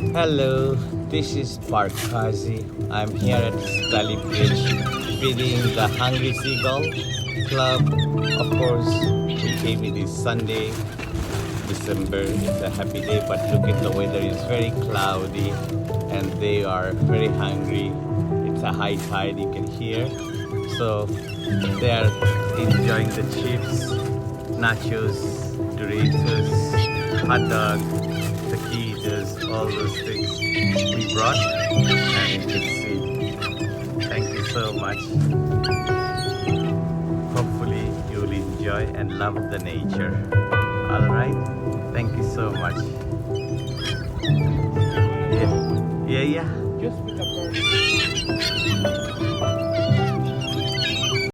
Hello, this is Parkazi. I'm here at Sthali Bridge feeding the Hungry Seagull Club. Of course, we came it is Sunday, December. It's a happy day, but look at the weather. It's very cloudy and they are very hungry. It's a high tide, you can hear. So they are enjoying the chips, nachos, Doritos, hot dog, taquitos, all those things we brought, and you can see. Thank you so much. Hopefully you will enjoy and love the nature. All right, thank you so much. Yeah. Just with a bird.